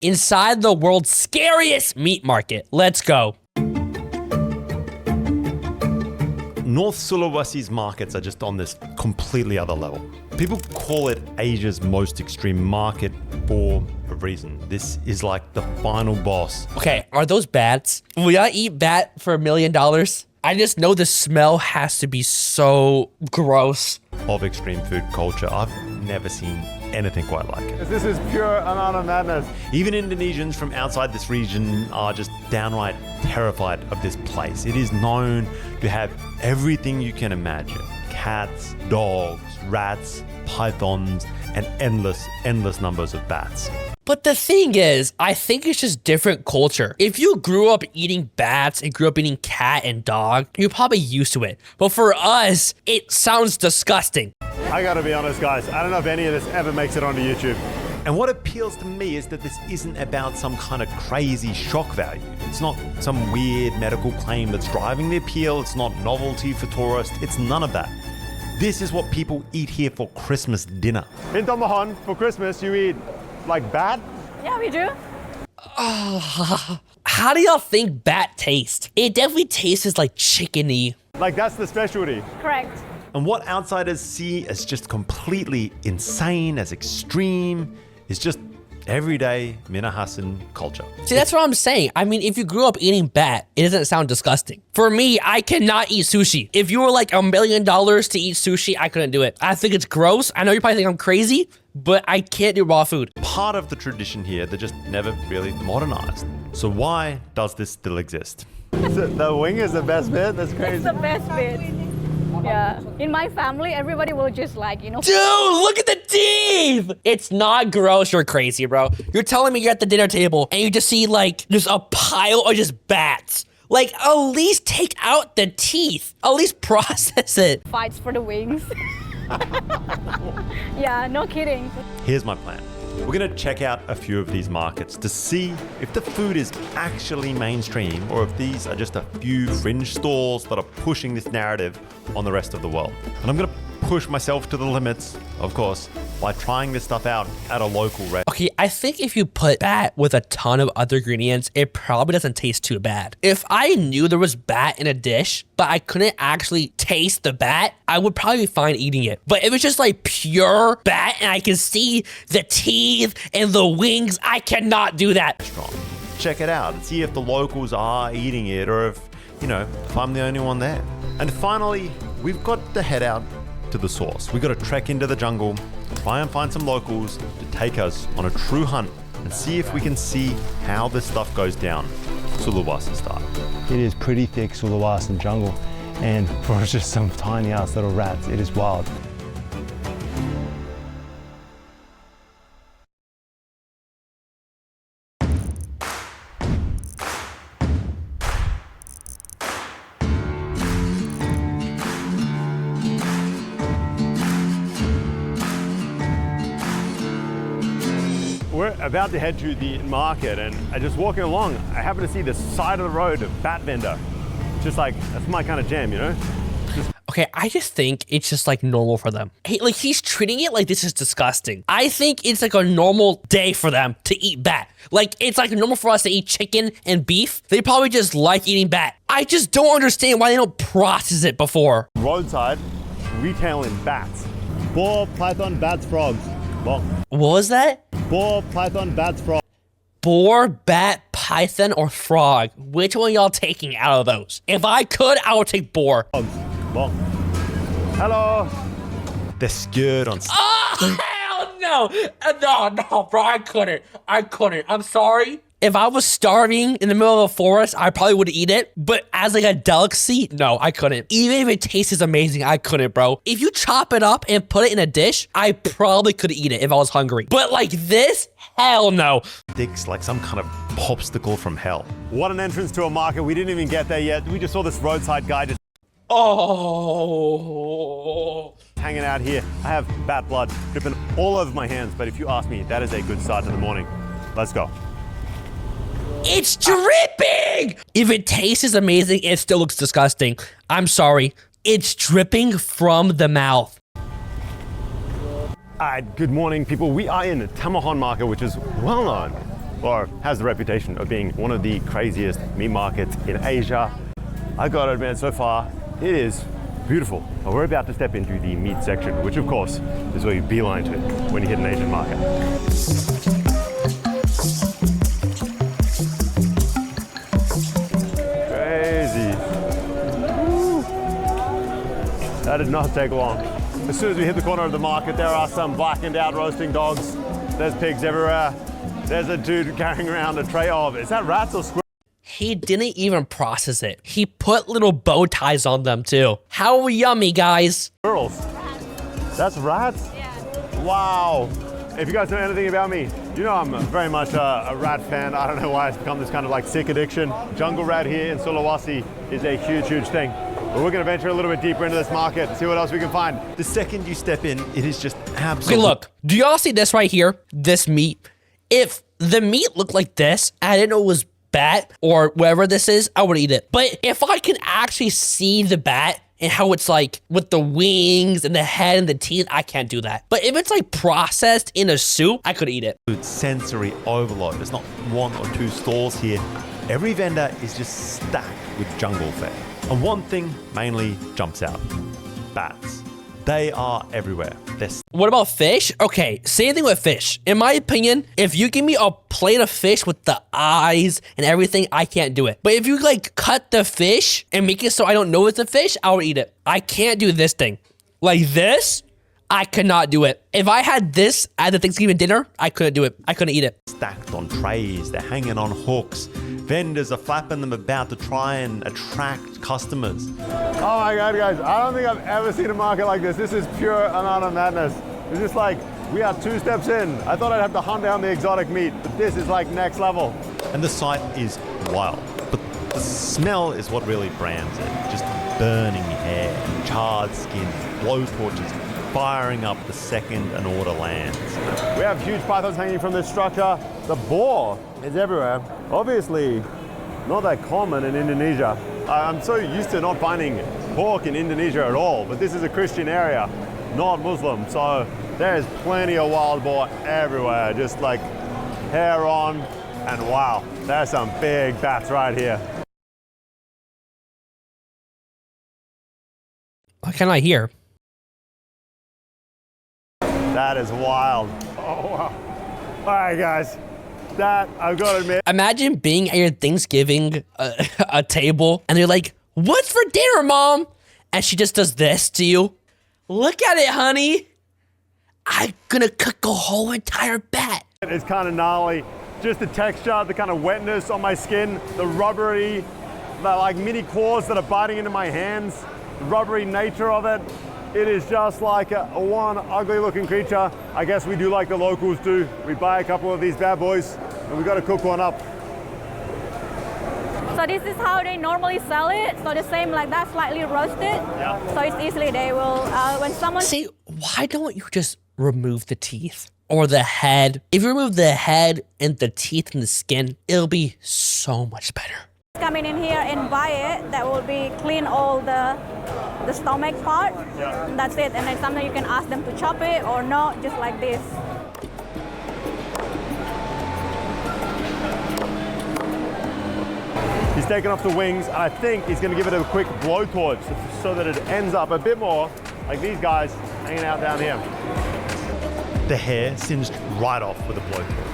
inside the world's scariest meat market. Let's go. North Sulawesi's markets are just on this completely other level. People call it Asia's most extreme market for a reason. This is like the final boss. Okay, are those bats? Will I eat bat for $1 million? I just know the smell has to be so gross. Of extreme food culture. I've never seen anything quite like it. This is pure amount of madness. Even Indonesians from outside this region are just downright terrified of this place. It is known to have everything you can imagine. Cats, dogs, rats, pythons, and endless numbers of bats. But the thing is, I think it's just different culture. If you grew up eating bats and grew up eating cat and dog, you're probably used to it. But for us, it sounds disgusting. I gotta be honest, guys. I don't know if any of this ever makes it onto YouTube. And what appeals to me is that this isn't about some kind of crazy shock value. It's not some weird medical claim that's driving the appeal. It's not novelty for tourists. It's none of that. This is what people eat here for Christmas dinner. In Tomohon, for Christmas, you eat like bat? Yeah, we do. How do y'all think bat tastes? It definitely tastes like chickeny. Like that's the specialty. Correct. And what outsiders see as just completely insane, as extreme, is just everyday Minahasan culture. See, that's what I'm saying. I mean, if you grew up eating bat, it doesn't sound disgusting. For me, I cannot eat sushi. If you were like $1 million to eat sushi, I couldn't do it. I think it's gross. I know you probably think I'm crazy, but I can't do raw food. Part of the tradition here that just never really modernized. So why does this still exist? The wing is the best bit? That's crazy. It's the best bit. Yeah. In my family, everybody will just like, Dude, look at the teeth! It's not gross, you're crazy, bro. You're telling me you're at the dinner table and you just see like, just a pile of just bats. Like, at least take out the teeth. At least process it. fights for the wings. Yeah, no kidding. Here's my plan. We're gonna check out a few of these markets to see if the food is actually mainstream or if these are just a few fringe stalls that are pushing this narrative on the rest of the world. And I'm gonna push myself to the limits, of course, by trying this stuff out at a local restaurant. Okay, I think if you put bat with a ton of other ingredients, it probably doesn't taste too bad. If I knew there was bat in a dish, but I couldn't actually taste the bat, I would probably be fine eating it. But if it's just like pure bat and I can see the teeth and the wings, I cannot do that. Check it out and see if the locals are eating it or if I'm the only one there. And finally, we've got to head out to the source. We've got to trek into the jungle, try and find some locals to take us on a true hunt and see if we can see how this stuff goes down Sulawesi style. It is pretty thick Sulawasan jungle, and for just some tiny ass little rats, it is wild. We're about to head to the market, and just walking along, I happen to see the side of the road a bat vendor. Just like, that's my kind of jam, Okay, I just think it's just like normal for them. He's treating it like this is disgusting. I think it's like a normal day for them to eat bat. Like, it's like normal for us to eat chicken and beef. They probably just like eating bat. I just don't understand why they don't process it before. Roadside, retailing bats. Boar, python, bats, frogs. Well, what was that? boar, python, bats, frogs. Boar, bat, python, or frog? Which one y'all taking out of those? If I could, I would take boar. Well, hello. They're scared on. Oh, hell no. No, bro, I couldn't. I'm sorry. If I was starving in the middle of a forest, I probably would eat it. But as like a delicacy, no, I couldn't. Even if it tastes amazing, I couldn't, bro. If you chop it up and put it in a dish, I probably could eat it if I was hungry. But like this, hell no. Dicks like some kind of popsicle from hell. What an entrance to a market. We didn't even get there yet. We just saw this roadside guy just hanging out here. I have bat blood dripping all over my hands, but if you ask me, that is a good start to the morning. Let's go. It's dripping! If it tastes amazing, it still looks disgusting. I'm sorry. It's dripping from the mouth. Good morning, people. We are in the Tomohon market, which is well known or has the reputation of being one of the craziest meat markets in Asia. I gotta admit, so far, it is beautiful. But we're about to step into the meat section, which of course is where you beeline to when you hit an Asian market. Crazy. Woo. That did not take long. As soon as we hit the corner of the market, there are some blackened out roasting dogs. There's pigs everywhere. There's a dude carrying around a tray of, is that rats or squirrels? He didn't even process it. He put little bow ties on them too. How yummy, guys. Squirrels. That's rats? Yeah. Wow. If you guys know anything about me, you know I'm very much a rat fan. I don't know why it's become this kind of like sick addiction. Jungle rat here in Sulawesi is a huge, huge thing. But we're gonna venture a little bit deeper into this market and see what else we can find. The second you step in, it is just absolutely... Okay, look. Do y'all see this right here? This meat. If the meat looked like this, and I didn't know it was bat or whatever this is, I would eat it. But if I can actually see the bat and how it's like with the wings and the head and the teeth, I can't do that. But if it's like processed in a soup, I could eat it. Sensory overload. There's not one or two stalls here. Every vendor is just stacked with jungle fare. And one thing mainly jumps out. Bats. They are everywhere. What about fish? Okay, same thing with fish. In my opinion, if you give me a plate of fish with the eyes and everything, I can't do it. But if you like cut the fish and make it so I don't know it's a fish, I'll eat it. I can't do this thing. Like this, I cannot do it. If I had this at the Thanksgiving dinner, I couldn't do it. I couldn't eat it. Stacked on trays, they're hanging on hooks. Vendors are flapping them about to try and attract customers. Oh my God, guys, I don't think I've ever seen a market like this. This is pure and utter madness. It's just like, we are 2 steps in. I thought I'd have to hunt down the exotic meat, but this is like next level. And the sight is wild, but the smell is what really brands it. Just burning hair, charred skin, blowtorches, firing up the second an order lands. We have huge pythons hanging from this structure. The boar is everywhere. Obviously, not that common in Indonesia. I'm so used to not finding pork in Indonesia at all, but this is a Christian area, not Muslim. So there's plenty of wild boar everywhere, just like hair on, and wow, there's some big bats right here. What can I hear? That is wild. Oh, wow. All right, guys. That, I've got to admit. Imagine being at your Thanksgiving a table and you're like, what's for dinner, Mom? And she just does this to you. Look at it, honey. I'm gonna cook a whole entire bat. It's kind of gnarly. Just the texture, the kind of wetness on my skin, the rubbery, the like mini claws that are biting into my hands, the rubbery nature of it. It is just like a one ugly looking creature. I guess we do like the locals do. We buy a couple of these bad boys and we got to cook one up. So this is how they normally sell it. So the same like that, slightly roasted. Yeah. So it's easily they will, when someone... See, why don't you just remove the teeth or the head? If you remove the head and the teeth and the skin, it'll be so much better. Coming in here and buy it, that will be clean all the stomach part. Yeah. And that's it. And then sometimes you can ask them to chop it or not, just like this. He's taken off the wings, and I think he's going to give it a quick blowtorch so that it ends up a bit more like these guys hanging out down here. The hair singed right off with a blowtorch.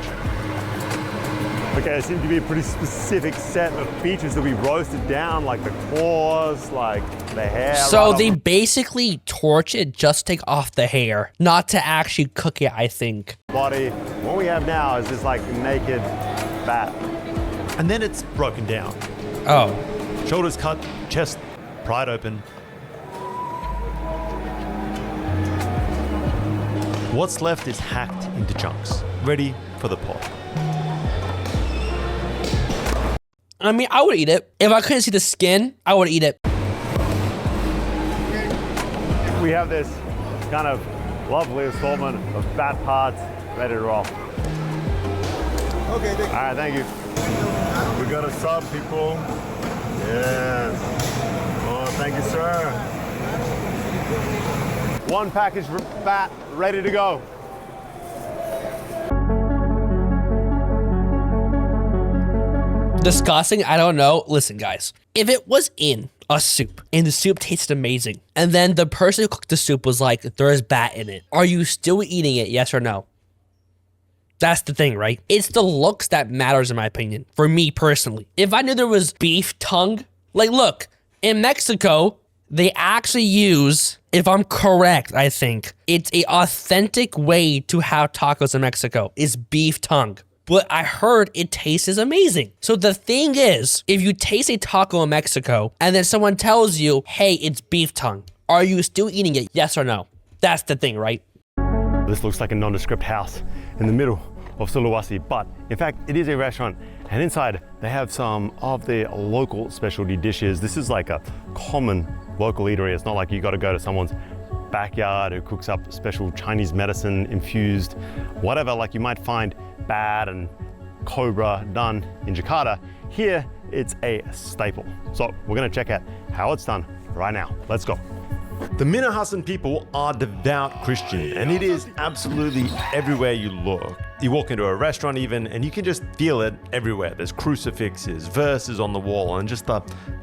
Okay, there seems to be a pretty specific set of features that we roasted down, like the claws, like the hair. So right they off basically torch it, just take off the hair, not to actually cook it, I think. the body. What we have now is this like naked bat. And then it's broken down. Oh. Shoulders cut, chest pried open. What's left is hacked into chunks, ready for the pot. I mean, I would eat it. If I couldn't see the skin, I would eat it. We have this kind of lovely assortment of bat parts ready to roll. Okay, thank you. All right, thank you. We got a sub, people. Yes. Oh, thank you, sir. One package bat ready to go. Disgusting? I don't know. Listen, guys. If it was in a soup and the soup tasted amazing, and then the person who cooked the soup was like, there's bat in it, are you still eating it? Yes or no? That's the thing, right? It's the looks that matters in my opinion, for me personally. If I knew there was beef tongue, like look, in Mexico, they actually use, if I'm correct, I think, it's a authentic way to have tacos in Mexico, is beef tongue. But I heard it tastes amazing. So the thing is, if you taste a taco in Mexico and then someone tells you, hey, it's beef tongue, are you still eating it? Yes or no? That's the thing, right? This looks like a nondescript house in the middle of Sulawesi, but in fact, it is a restaurant. And inside, they have some of their local specialty dishes. This is like a common local eatery. It's not like you got to go to someone's backyard who cooks up special Chinese medicine infused, whatever, like you might find bat and cobra done in Jakarta. Here, it's a staple. So we're gonna check out how it's done right now. Let's go. The Minahasan people are devout Christian, and it is absolutely everywhere you look. You walk into a restaurant even, and you can just feel it everywhere. There's crucifixes, verses on the wall, and just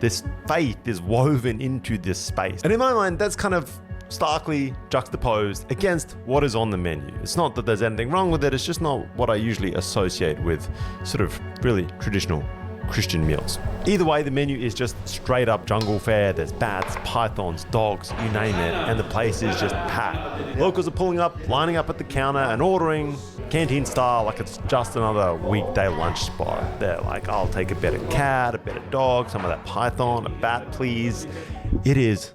this faith is woven into this space. And in my mind, that's kind of starkly juxtaposed against what is on the menu. It's not that there's anything wrong with it, it's just not what I usually associate with sort of really traditional Christian meals. Either way, the menu is just straight up jungle fare. There's bats, pythons, dogs, you name it, and the place is just packed. Locals are pulling up, lining up at the counter and ordering canteen style like it's just another weekday lunch spot. They're like, I'll take a better cat, a better dog, some of that python, a bat please. It is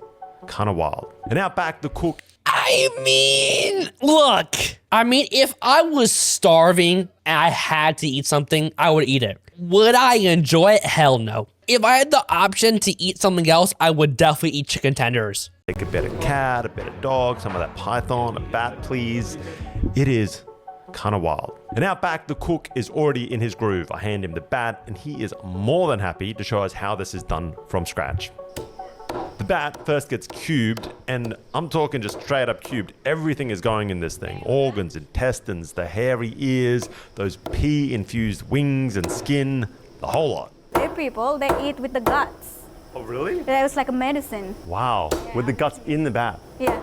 kind of wild. And out back, the cook. I mean, look, if I was starving and I had to eat something, I would eat it. Would I enjoy it? Hell no. If I had the option to eat something else, I would definitely eat chicken tenders. Take a better cat, a better dog, some of that python, a bat please. It is kind of wild. And out back, the cook is already in his groove. I hand him the bat and he is more than happy to show us how this is done from scratch. The bat first gets cubed, and I'm talking just straight up cubed. Everything is going in this thing. Organs, intestines, the hairy ears, those pea-infused wings and skin, the whole lot. They people, they eat with the guts. Oh, really? That was like a medicine. Wow, with the guts in the bat. Yeah.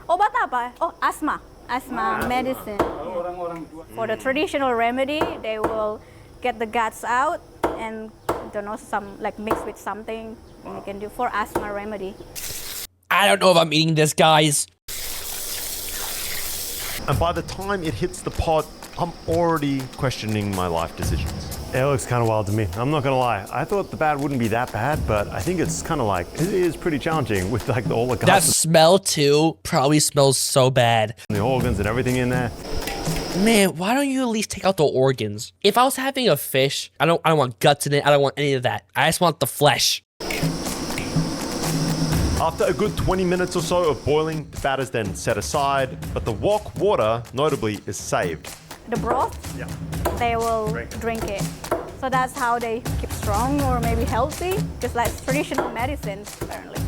Obat apa? Oh, asthma. Asthma medicine. For the traditional remedy, they will get the guts out and some like mix with something. You can do for asthma remedy. I don't know if I'm eating this, guys. And by the time it hits the pot, I'm already questioning my life decisions. It looks kind of wild to me. I'm not gonna lie. I thought the bat wouldn't be that bad, but I think it's kind of like, it is pretty challenging with like all the That guts smell too probably smells so bad. and the organs and everything in there. Man, why don't you at least take out the organs? If I was having a fish, I don't want guts in it. I don't want any of that. I just want the flesh. After a good 20 minutes or so of boiling, the bat is then set aside, but the wok water, notably, is saved. The broth, Yeah. they will drink it. So that's how they keep strong or maybe healthy, just like traditional medicine, apparently.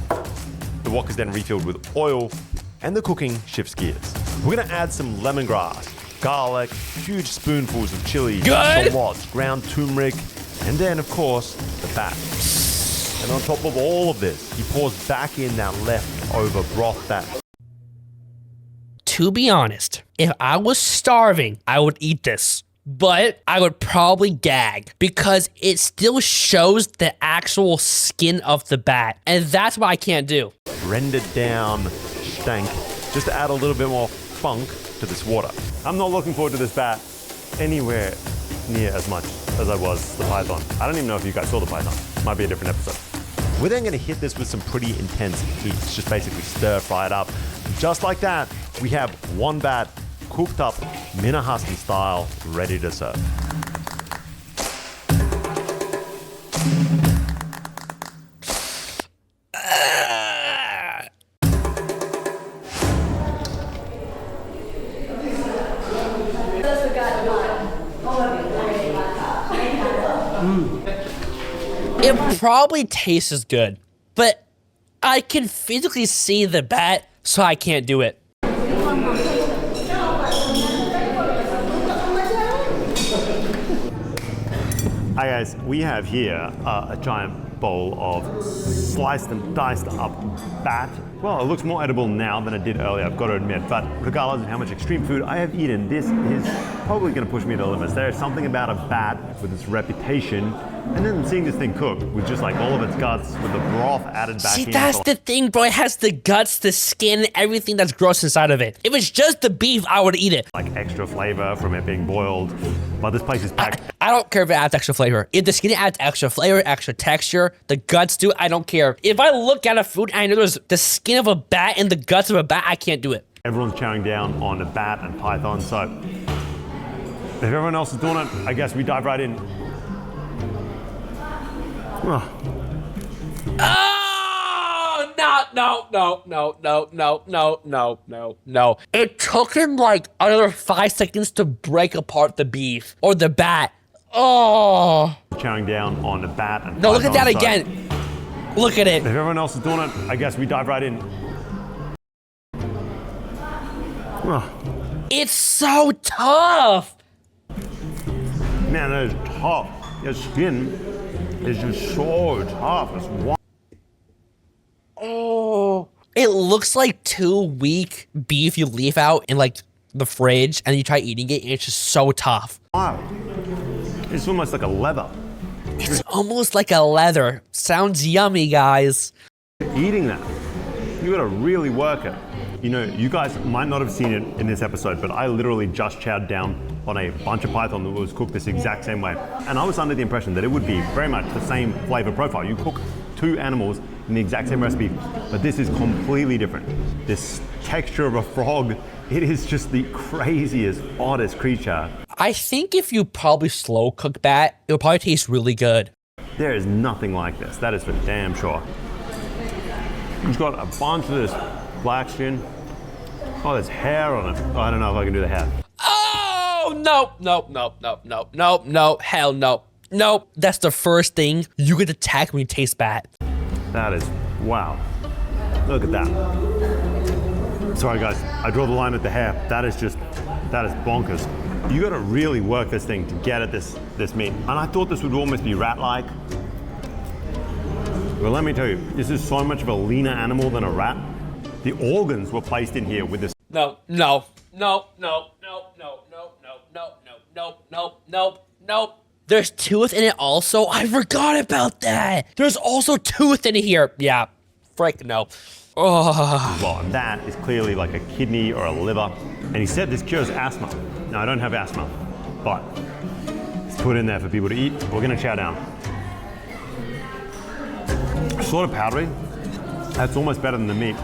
The wok is then refilled with oil, and the cooking shifts gears. We're gonna add some lemongrass, garlic, huge spoonfuls of chili, Good. shallots, ground turmeric, and then, of course, the bat. And on top of all of this, he pours back in that leftover broth that... To be honest, if I was starving, I would eat this. But I would probably gag because it still shows the actual skin of the bat. And that's what I can't do. rendered down stank, just to add a little bit more funk to this water. I'm not looking forward to this bat anywhere near as much as I was the python. I don't even know if you guys saw the python. Might be a different episode. We're then gonna hit this with some pretty intense heat. It's just basically stir fry it up. Just like that, we have one bat cooked up Minahasan style, ready to serve. It probably tastes as good, but I can physically see the bat, so I can't do it. Hi guys, we have here a giant bowl of sliced and diced up bat. Well, it looks more edible now than it did earlier, I've got to admit, but regardless of how much extreme food I have eaten, this is probably going to push me to the limits. There is something about a bat with its reputation, and then seeing this thing cooked with just like all of its guts with the broth added back in. See, that's the thing, bro. It has the guts, the skin, everything that's gross inside of it. If it's just the beef, I would eat it. Like extra flavor from it being boiled, but this place is packed. I don't care if it adds extra flavor. If the skin adds extra flavor, extra texture, the guts do, I don't care. If I look at a food and I know there's the skin of a bat and the guts of a bat, I can't do it. Everyone's chowing down on a bat and python, so if everyone else is doing it, I guess we dive right in. Oh. Oh, no. It took him like another 5 seconds to break apart the beef or the bat. Oh. Chowing down on a bat and no, python, look at that so again. Look at it. if everyone else is doing it, I guess we dive right in. Oh. It's so tough. Man, that is tough. Your skin is just so tough. It's wild. Oh. It looks like 2 weak beef you leave out in like the fridge and you try eating it and it's just so tough. It's almost like a leather. It's almost like a leather. Sounds yummy, guys. Eating that, you gotta really work it. You know, you guys might not have seen it in this episode, but I literally just chowed down on a bunch of python that was cooked this exact same way. And I was under the impression that it would be very much the same flavor profile. You cook 2 animals in the exact same recipe, but this is completely different. This texture of a frog, it is just the craziest, oddest creature. I think if you probably slow cook bat, it'll probably taste really good. There is nothing like this, that is for damn sure. It's got a bunch of this black skin. Oh, there's hair on it. Oh, I don't know if I can do the hair. Oh, no. Hell no. Nope. That's the first thing you get attacked when you taste bat. That is, wow. Look at that. Sorry guys, I draw the line at the hair. That is bonkers. You gotta really work this thing to get at this meat. And I thought this would almost be rat-like. But let me tell you, this is so much of a leaner animal than a rat. The organs were placed in here with this. No. There's tooth in it also. I forgot about that. There's also tooth in here. Yeah, frick no. Oh. Well, and that is clearly like a kidney or a liver. And he said this cures asthma. Now, I don't have asthma, but it's put in there for people to eat. We're gonna chow down. Sort of powdery. That's almost better than the meat.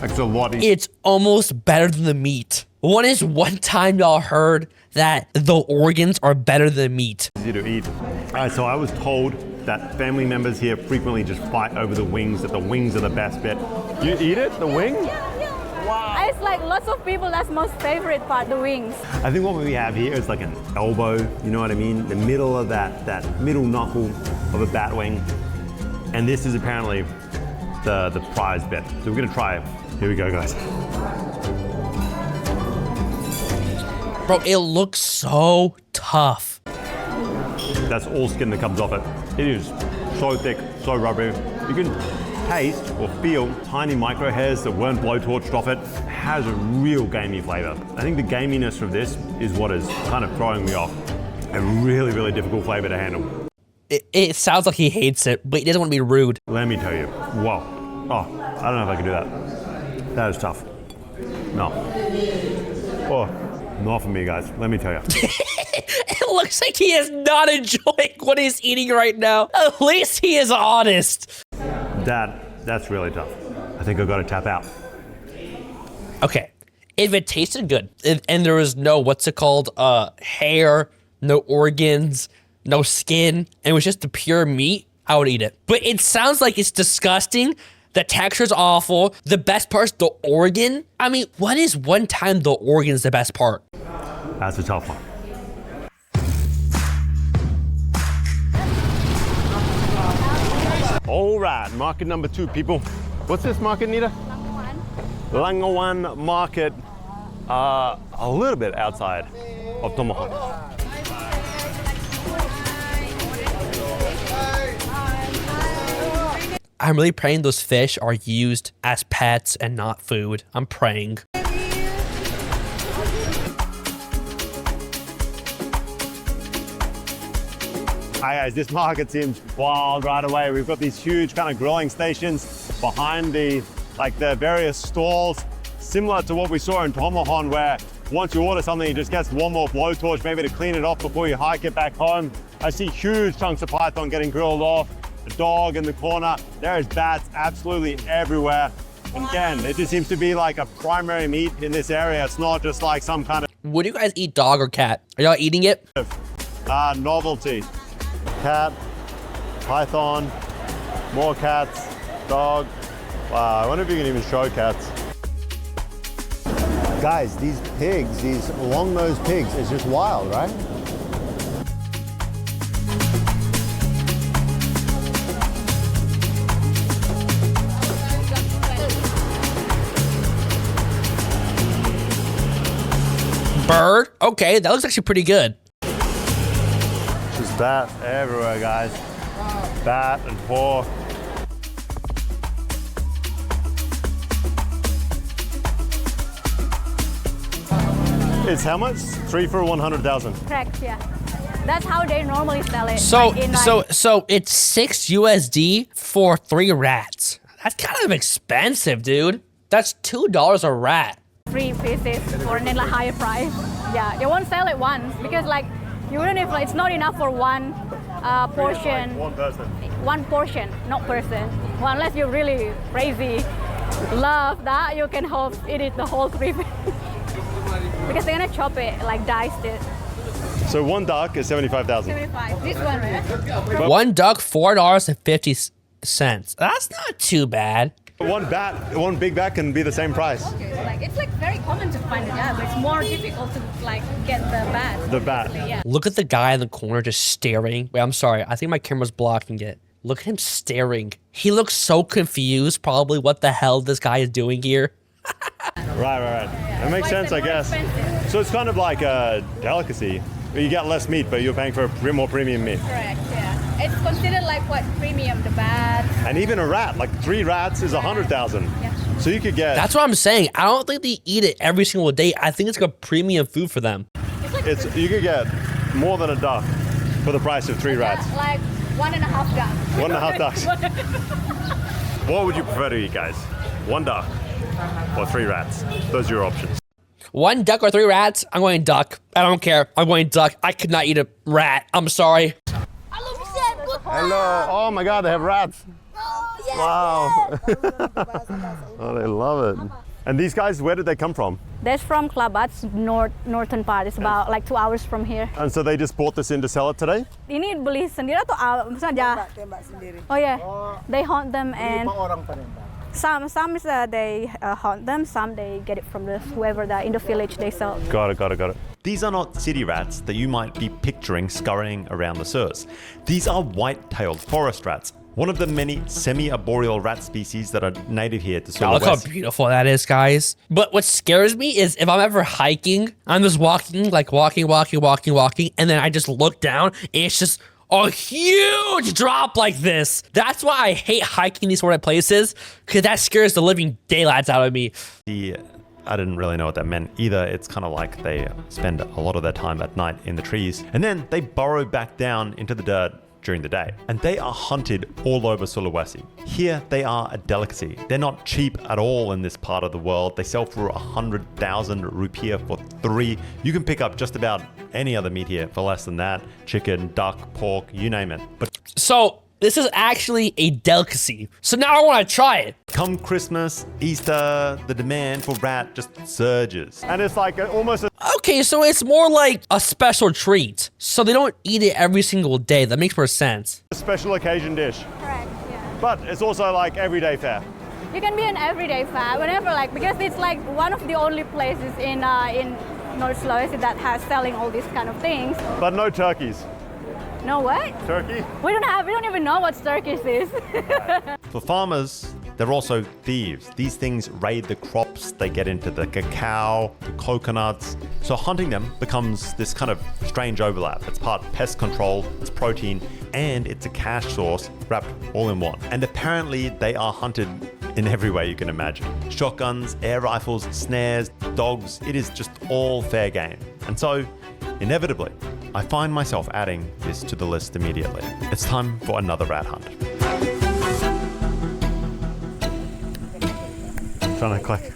Like it's a lot easier. It's almost better than the meat. One time y'all heard that the organs are better than meat. Easier to eat. All right, so I was told that family members here frequently just fight over the wings, that the wings are the best bit. You eat it, the wing? Wow. It's like lots of people, that's most favorite part, the wings. I think what we have here is like an elbow, you know what I mean? The middle of that middle knuckle of a bat wing. And this is apparently the prize bit. So we're gonna try it. Here we go, guys. Bro, it looks so tough. That's all skin that comes off it. It is so thick, so rubbery. You can taste or feel tiny micro hairs that weren't blowtorched off it. It has a real gamey flavor. I think the gaminess of this is what is kind of throwing me off. A really, really difficult flavor to handle. It sounds like he hates it, but he doesn't want to be rude. Let me tell you, whoa. Oh, I don't know if I can do that. That is tough. No. Oh, not for me, guys. Let me tell you. It looks like he is not enjoying what he's eating right now. At least he is honest. That's really tough. I think I've got to tap out. Okay, if it tasted good and there was no, hair, no organs, no skin, and it was just the pure meat, I would eat it. But it sounds like it's disgusting. The texture's awful. The best part's the organ. I mean, when is one time the organ's the best part? That's a tough one. All right, market number 2, people. What's this market, Nita? Langawan Market, a little bit outside of Tomahawk. I'm really praying those fish are used as pets and not food. I'm praying. Hi guys, this market seems wild right away. We've got these huge kind of grilling stations behind the various stalls, similar to what we saw in Tomahon, where once you order something, it just gets one more blowtorch, maybe to clean it off before you hike it back home. I see huge chunks of python getting grilled off, a dog in the corner. There is bats absolutely everywhere. And again, it just seems to be like a primary meat in this area. It's not just like some kind Would you guys eat dog or cat? Are y'all eating it? of novelty. Cat, python, more cats, dog. Wow, I wonder if you can even show cats. Guys, these pigs, these long-nosed pigs, is just wild, right? Bird? Okay, that looks actually pretty good. Just bat everywhere, guys. Bat and pork. It's how much? 3 for 100,000. Correct, yeah. That's how they normally sell it. So, like in, like, so it's 6 USD for 3 rats. That's kind of expensive, dude. That's $2 a rat. 3 pieces for a higher price. Yeah, they won't sell it once because like you wouldn't if it's not enough for one portion. One person. One portion, not person. Well, unless you're really crazy, love that you can eat it the whole 3 because they're gonna chop it like diced it. So one duck is 75,000. 75. This one, right? One duck, $4.50. That's not too bad. One big bat can be the same price. Okay, so like it's like very common to find a bat, but it's more difficult to like get the bat. The bat. Yeah. Look at the guy in the corner just staring. Wait, I'm sorry. I think my camera's blocking it. Look at him staring. He looks so confused, probably what the hell this guy is doing here. Right. That makes sense, I guess. Expensive. So it's kind of like a delicacy. You get less meat, but you're paying for more premium meat. Correct, yeah. It's considered like what premium, the bat. And even a rat, like 3 rats is 100,000. Yeah. So you could get. That's what I'm saying. I don't think they eat it every single day. I think it's like a premium food for them. You could get more than a duck for the price of 3 rats. Like 1.5 ducks. 1.5 ducks. What would you prefer to eat, guys? 1 duck or 3 rats? Those are your options. 1 duck or 3 rats? I'm going duck. I don't care. I'm going duck. I could not eat a rat. I'm sorry. Hello. Oh my God, they have rats. Wow. Oh, they love it. And these guys, where did they come from? That's from Klabat's northern part. It's about like 2 hours from here. And so they just brought this in to sell it today? Ini beli sendiri atau misalnya? Tembak sendiri. Oh yeah. They hunt them and 5 orang penembak. some is they hunt them. Some they get it from whoever that in the village they sell. Got it. These are not city rats that you might be picturing scurrying around the Surs. These are white-tailed forest rats, one of the many semi-arboreal rat species that are native here to Oh, look how Sulawesi. beautiful that is, guys. But what scares me is if I'm ever hiking, I'm just walking, and then I just look down, and it's just a huge drop like this. That's why I hate hiking these sort of places, because that scares the living daylights out of me. I didn't really know what that meant either. It's kind of like they spend a lot of their time at night in the trees, and then they burrow back down into the dirt during the day. And they are hunted all over Sulawesi. Here, they are a delicacy. They're not cheap at all in this part of the world. They sell for 100,000 rupiah for 3. You can pick up just about any other meat here for less than that. Chicken, duck, pork, you name it. But So this is actually a delicacy. So now I want to try it. come Christmas, Easter, the demand for rat just surges. And it's like almost a Okay, so it's more like a special treat. So they don't eat it every single day. That makes more sense. special occasion dish. Correct. Yeah. But it's also like everyday fare. You can be an everyday fair whenever because it's like one of the only places in North Sulawesi that has selling all these kind of things. But no turkeys. No what? Turkey? We don't even know what circus is. For farmers, they're also thieves. These things raid the crops, they get into the cacao, the coconuts. So hunting them becomes this kind of strange overlap. It's part pest control, it's protein, and it's a cash source wrapped all in one. And apparently they are hunted in every way you can imagine. Shotguns, air rifles, snares, dogs, it is just all fair game. And so, inevitably, I find myself adding this to the list immediately. It's time for another rat hunt. Trying to click.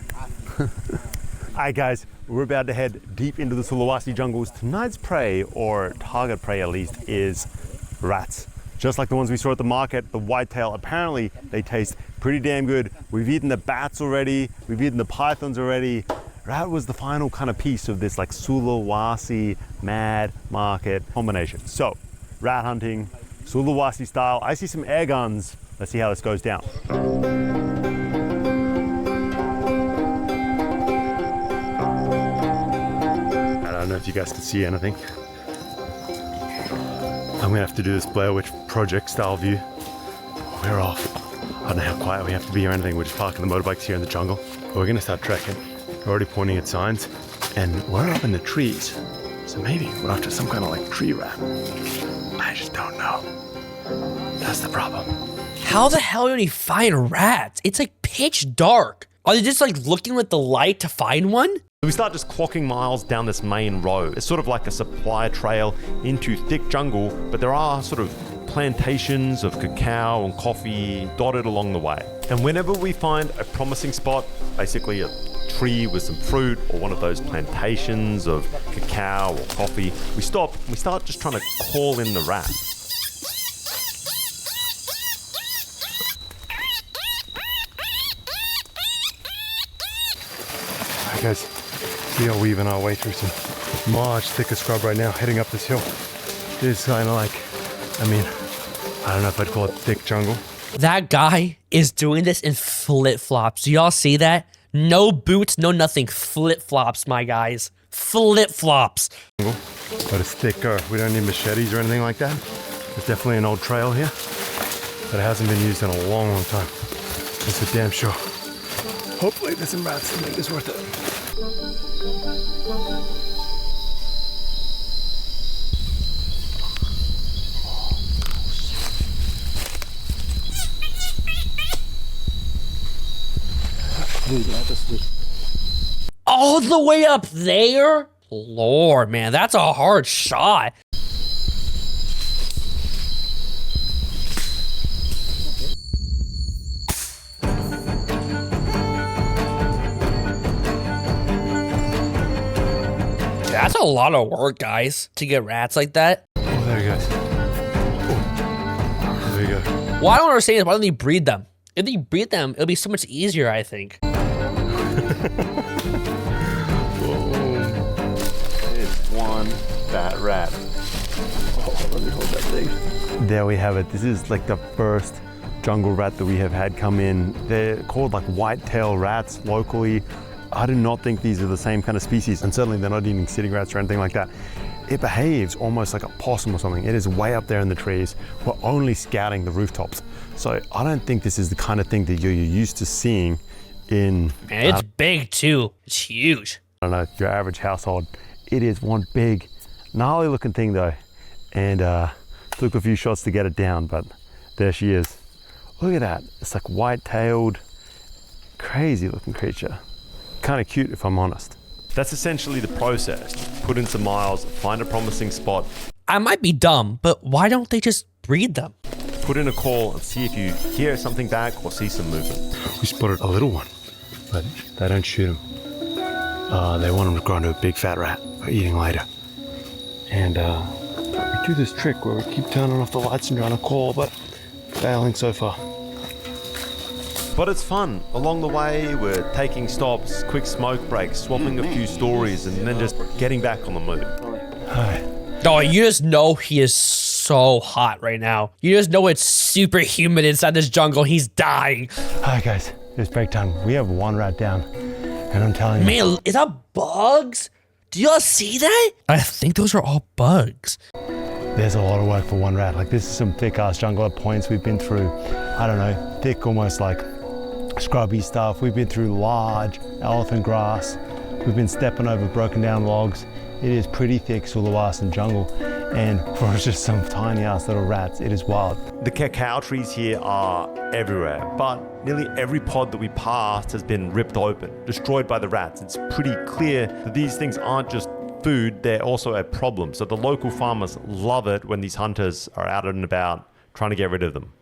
Alright guys, we're about to head deep into the Sulawesi jungles. Tonight's prey, or target prey at least, is rats. Just like the ones we saw at the market, the whitetail, apparently they taste pretty damn good. We've eaten the bats already, we've eaten the pythons already. Rat was the final kind of piece of this like Sulawesi mad market combination. So, rat hunting, Sulawesi style. I see some air guns. Let's see how this goes down. I don't know if you guys can see anything. I'm gonna have to do this Blair Witch Project style view. We're off. I don't know how quiet we have to be or anything. We're just parking the motorbikes here in the jungle. But we're gonna start trekking. We're already pointing at signs, and we're up in the trees. So maybe we're after some kind of like tree rat. I just don't know. That's the problem. How the hell do you find rats? It's like pitch dark. Are they just like looking with the light to find one? We start just clocking miles down this main road. It's sort of like a supply trail into thick jungle, but there are sort of plantations of cacao and coffee dotted along the way. And whenever we find a promising spot, basically a tree with some fruit or one of those plantations of cacao or coffee, we stop and we start just trying to call in the rats. Alright guys, we are weaving our way through some much thicker scrub right now, heading up this hill. It is kind of like, I don't know if I'd call it thick jungle. That guy is doing this in flip-flops. Do y'all see that? No boots, no nothing. Flip-flops, my guys. Flip-flops. But it's thicker. We don't need machetes or anything like that. There's definitely an old trail here, but it hasn't been used in a long, long time. That's for damn sure. Hopefully there's some rats to make this worth it. All the way up there? Lord, man, that's a hard shot. That's a lot of work, guys, to get rats like that. Oh, there he goes. Oh, there you go. What I don't understand is why don't they breed them? If they breed them, it'll be so much easier, I think. It's one fat rat. Oh, let me hold that thing. There we have it. This is like the first jungle rat that we have had come in. They're called like whitetail rats locally. I do not think these are the same kind of species, and certainly they're not eating sitting rats or anything like that. It behaves almost like a possum or something. It is way up there in the trees. We're only scouting the rooftops. So I don't think this is the kind of thing that you're used to seeing in... Man, it's big too. It's huge. I don't know, your average household. It is one big, gnarly looking thing though. And took a few shots to get it down, but there she is. Look at that. It's like white-tailed, crazy looking creature. Kind of cute if I'm honest. That's essentially the process. Put in some miles, find a promising spot. I might be dumb, but why don't they just breed them? Put in a call and see if you hear something back or see some movement. We spotted a little one, but they don't shoot them. They want them to grow into a big fat rat for eating later. And we do this trick where we keep turning off the lights and trying to call, but failing so far. But it's fun. Along the way, we're taking stops, quick smoke breaks, swapping a few stories, and then just getting back on the move. Hi. Oh, you just know he is so hot right now. You just know it's super humid inside this jungle. He's dying. Hi guys, it's break time. We have one rat down, and I'm telling you. Man, is that bugs? Do y'all see that? I think those are all bugs. There's a lot of work for one rat. Like, this is some thick ass jungle at points we've been through. I don't know, thick almost like scrubby stuff. We've been through large elephant grass. We've been stepping over broken down logs. It is pretty thick Sulawesian jungle. And for just some tiny ass little rats, it is wild. The cacao trees here are everywhere, but nearly every pod that we passed has been ripped open, destroyed by the rats. It's pretty clear that these things aren't just food, they're also a problem. So the local farmers love it when these hunters are out and about trying to get rid of them.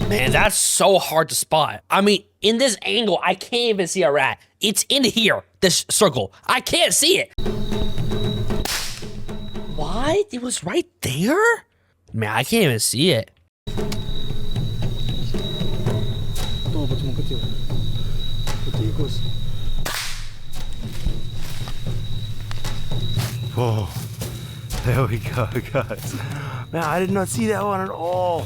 Man, that's so hard to spot. I mean, in this angle, I can't even see a rat. It's in here, this circle. I can't see it. What? It was right there? Man, I can't even see it. Whoa, there we go, guys. Man, I did not see that one at all.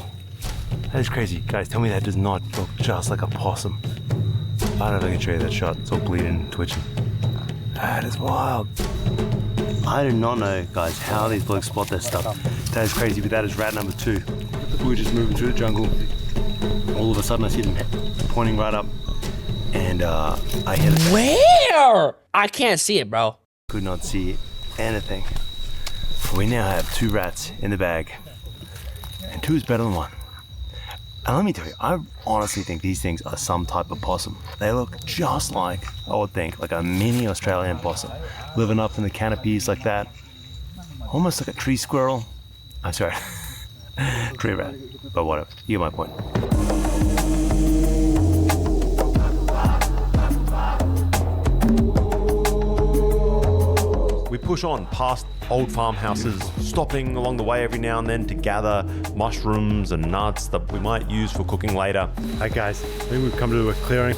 That is crazy. Guys, tell me that does not look just like a possum. I don't know if I can show you that shot. It's all bleeding and twitching. That is wild. I did not know, guys, how these blokes spot their stuff. That is crazy, but that is rat number 2. We were just moving through the jungle. All of a sudden, I see them pointing right up. And I hit it. Where? I can't see it, bro. Could not see anything. We now have 2 rats in the bag. And 2 is better than 1. And let me tell you, I honestly think these things are some type of possum. They look just like, I would think, like a mini Australian possum. Living up in the canopies like that. Almost like a tree squirrel. I'm sorry, tree rat, but whatever, you get my point. We push on past old farmhouses, stopping along the way every now and then to gather mushrooms and nuts that we might use for cooking later. Hey guys, I think we've come to a clearing.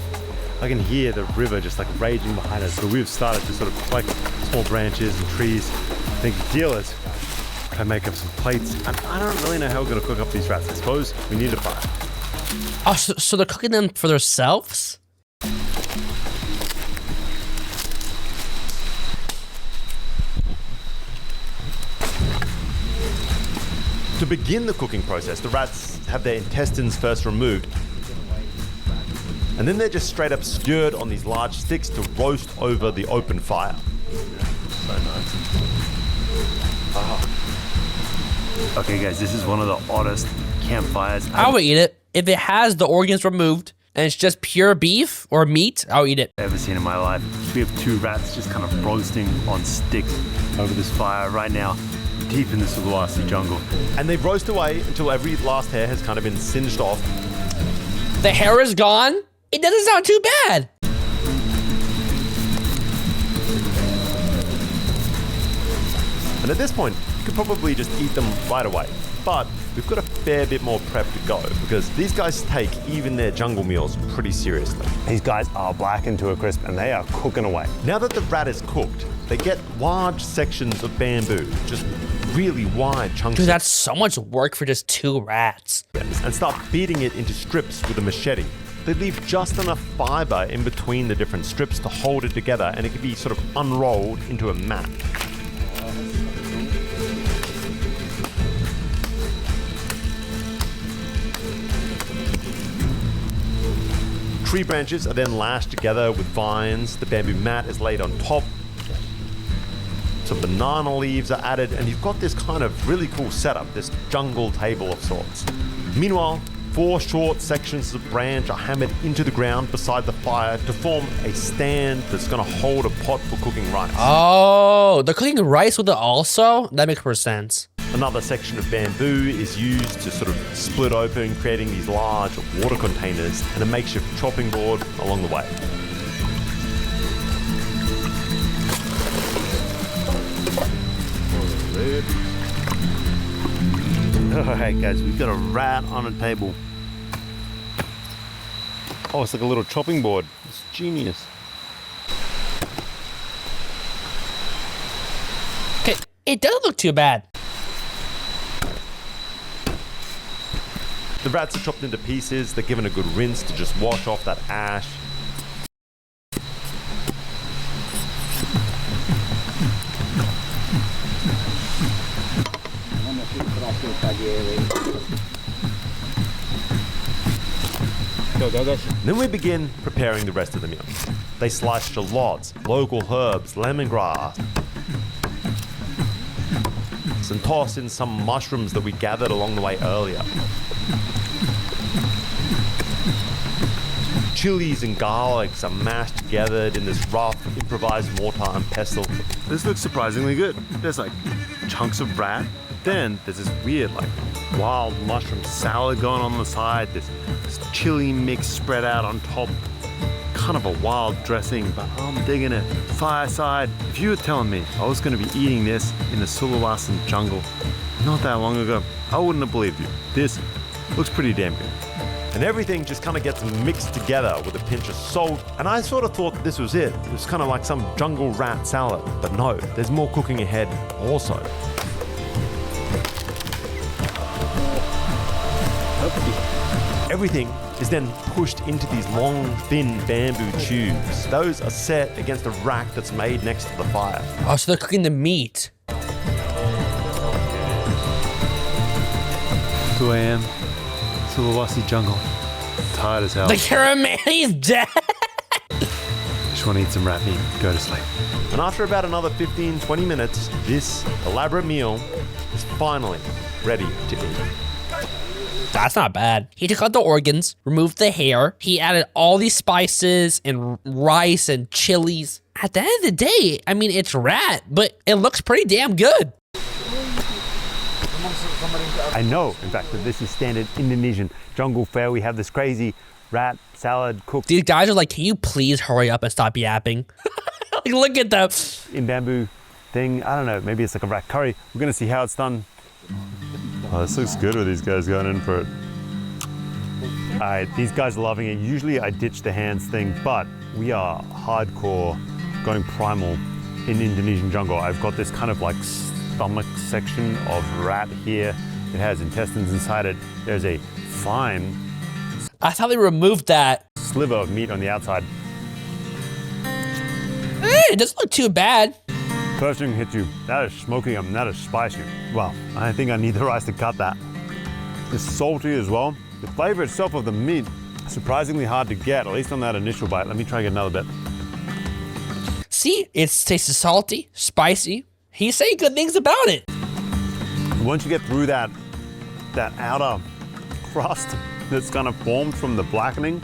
I can hear the river just like raging behind us. So we've started to sort of collect small branches and trees. I think the deal is I make up some plates. And I don't really know how we're gonna cook up these rats. I suppose we need a fire. Oh, so they're cooking them for themselves? To begin the cooking process, the rats have their intestines first removed. And then they're just straight up skewered on these large sticks to roast over the open fire. So nice. Oh. Okay guys, this is one of the oddest campfires I would eat it. If it has the organs removed and it's just pure beef or meat, I'll eat it. I've ever seen in my life. We have 2 rats just kind of roasting on sticks over this fire right now, deep in the Sulawesi jungle. And they roast away until every last hair has kind of been singed off. The hair is gone? It doesn't sound too bad. And at this point, you could probably just eat them right away. But we've got a fair bit more prep to go because these guys take even their jungle meals pretty seriously. These guys are blackened to a crisp and they are cooking away. Now that the rat is cooked, they get large sections of bamboo, just really wide chunks. Dude, that's so much work for just 2 rats. And start beating it into strips with a machete. They leave just enough fiber in between the different strips to hold it together, and it can be sort of unrolled into a mat. Tree branches are then lashed together with vines. The bamboo mat is laid on top. Some banana leaves are added, and you've got this kind of really cool setup, this jungle table of sorts. Meanwhile, 4 short sections of branch are hammered into the ground beside the fire to form a stand that's going to hold a pot for cooking rice. Oh, they're cooking rice with it also? That makes more sense. Another section of bamboo is used to sort of split open, creating these large water containers and a makeshift chopping board along the way. Alright guys, we've got a rat on a table. Oh, it's like a little chopping board. It's genius. Okay, it doesn't look too bad. The rats are chopped into pieces. They're given a good rinse to just wash off that ash. Then we begin preparing the rest of the meal. They slice shallots, local herbs, lemongrass, and toss in some mushrooms that we gathered along the way earlier. Chilies and garlics are mashed together in this rough, improvised mortar and pestle. This looks surprisingly good. There's like chunks of rat. Then there's this weird like wild mushroom salad going on the side. This chili mix spread out on top. Kind of a wild dressing, but I'm digging it. Fireside. If you were telling me I was going to be eating this in the Sulawesi jungle not that long ago, I wouldn't have believed you. This looks pretty damn good. And everything just kind of gets mixed together with a pinch of salt. And I sort of thought this was it. It was kind of like some jungle rat salad. But no, there's more cooking ahead also. Everything is then pushed into these long, thin bamboo tubes. Those are set against a rack that's made next to the fire. Oh, so they're cooking the meat. 2 a.m. Sulawesi jungle. Tired as hell. The Karamani's dead. Just want to eat some rat meat. Go to sleep. And after about another 15-20 minutes, this elaborate meal is finally ready to eat. That's not bad. He took out the organs, removed the hair. He added all these spices and rice and chilies. At the end of the day, I mean, it's rat, but it looks pretty damn good. I know, in fact, that this is standard Indonesian jungle fare. We have this crazy rat salad cooked These guys are like, can you please hurry up and stop yapping? Like, look at them. in bamboo thing. I don't know, maybe it's like a rat curry. We're gonna see how it's done. Oh, this looks good with these guys going in for it. All right, these guys are loving it. Usually I ditch the hands thing, but we are hardcore going primal in Indonesian jungle. I've got this kind of like stomach section of rat here. It has intestines inside it. There's a fine That's how they removed that. sliver of meat on the outside. It doesn't look too bad. First thing hits you, that is smoky and that is spicy. Wow, I think I need the rice to cut that. It's salty as well. The flavor itself of the meat, surprisingly hard to get, at least on that initial bite. Let me try and get another bit. See, it tastes salty, spicy. He's saying good things about it. Once you get through that outer crust that's kind of formed from the blackening,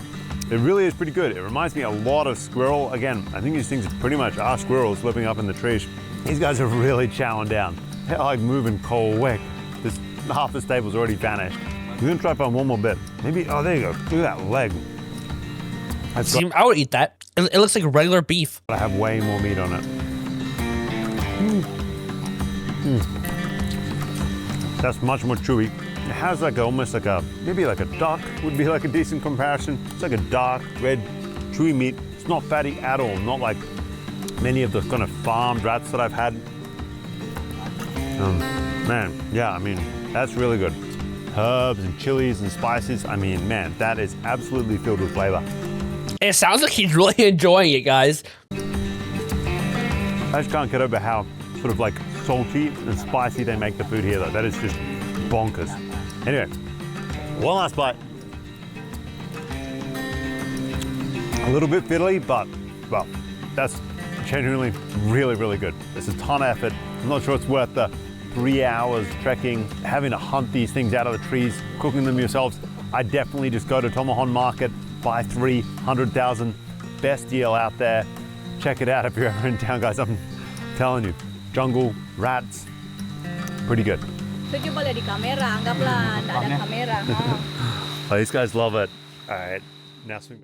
it really is pretty good. It reminds me a lot of squirrel. Again, I think these things pretty much are squirrels living up in the trees. These guys are really chowing down. They're like moving quick. This half the stable's already vanished. We're gonna try to find one more bit. Maybe, oh, there you go. Look at that leg. See, I would eat that. It looks like regular beef. I have way more meat on it. That's much more chewy. It has like almost like a, maybe like a duck would be like a decent comparison. It's like a dark, red, chewy meat. It's not fatty at all, not like many of the kind of farmed rats that I've had. Man, yeah, I mean, that's really good. Herbs and chilies and spices. I mean, man, that is absolutely filled with flavor. It sounds like he's really enjoying it, guys. I just can't get over how sort of like salty and spicy they make the food here though. That is just bonkers. Anyway, one last bite. A little bit fiddly, but well, that's genuinely really, really good. It's a ton of effort. I'm not sure it's worth the 3 hours trekking, having to hunt these things out of the trees, cooking them yourselves. I definitely just go to Tomahon Market, buy 300,000, best deal out there. Check it out if you're ever in town, guys. I'm telling you, jungle, rats, pretty good. Setuju boleh di kamera, anggaplah nggak ada kamera. Oh, these guys love it. All right, now swing.